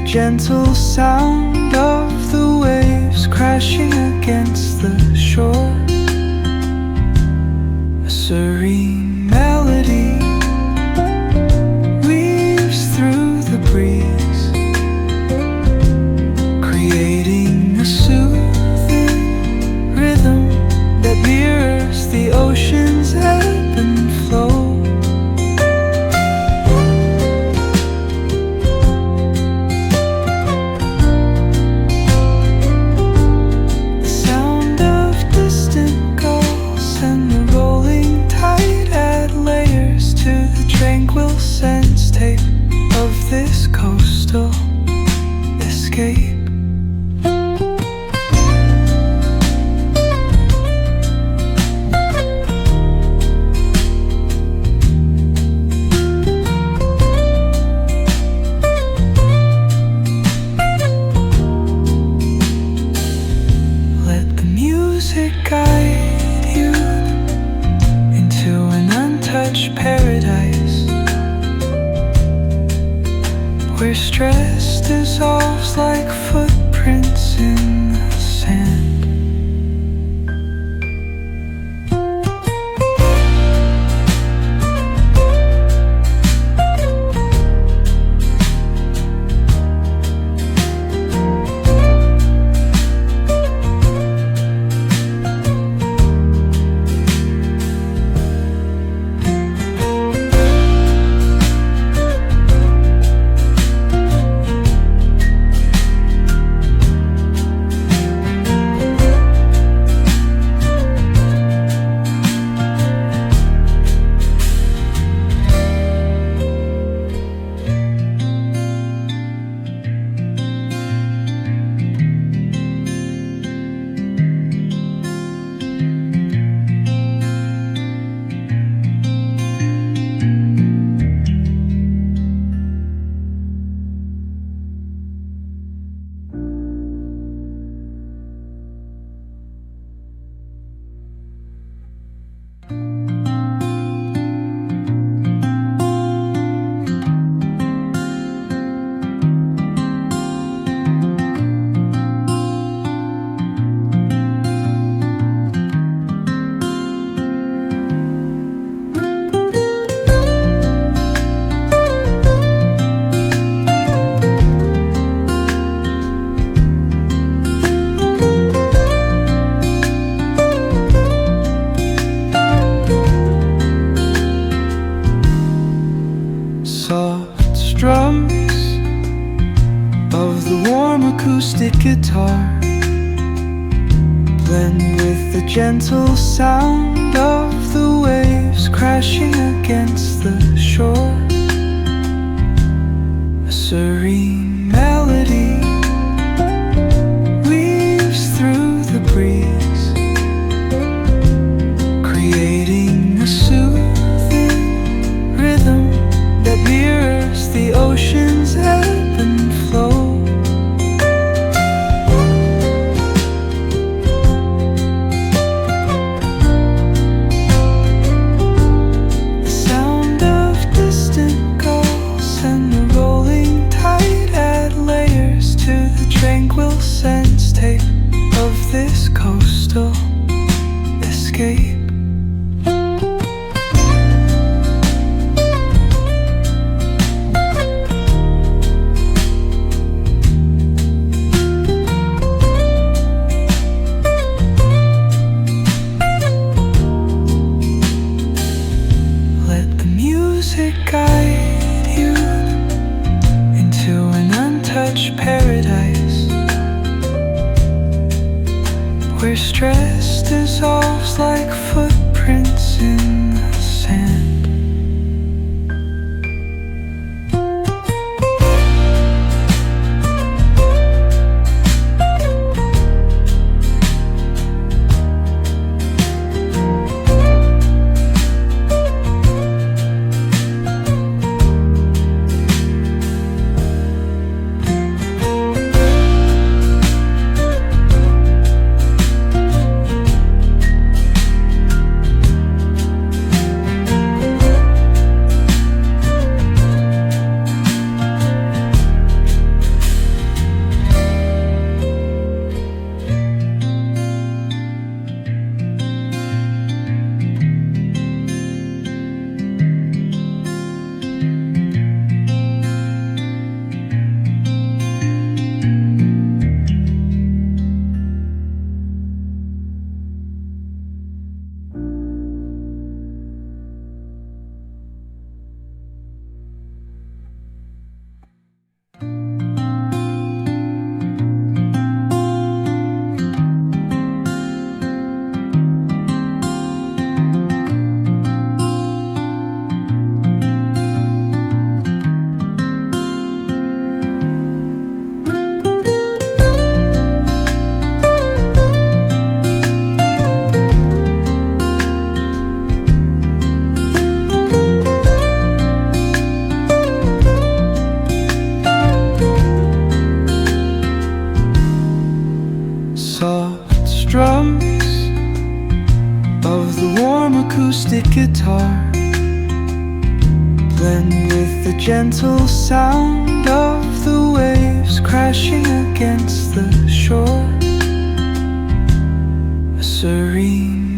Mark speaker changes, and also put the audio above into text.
Speaker 1: gentle sound of the waves crashing against the shore. A serene melody weaves through the breeze, creating a soothing rhythm that mirrors the ocean's ebb and flow. Sense tape of this coastal escape. Let the music guide you into an untouched paradise, where stress dissolves like footprints in the sand. Soft strums of the warm acoustic guitar blend with the gentle sound of the waves crashing against the shore. A serene melody weaves through the breeze, creating a soothing rhythm that mirrors the ocean's ebb and flow. The sound of distant gulls and the rolling tide add layers to the tranquil sense tape of this coastal escape. Guide you into an untouched paradise, where stress dissolves like footprints in the sand. warm acoustic guitar blend with the gentle sound of the waves crashing against the shore. A serene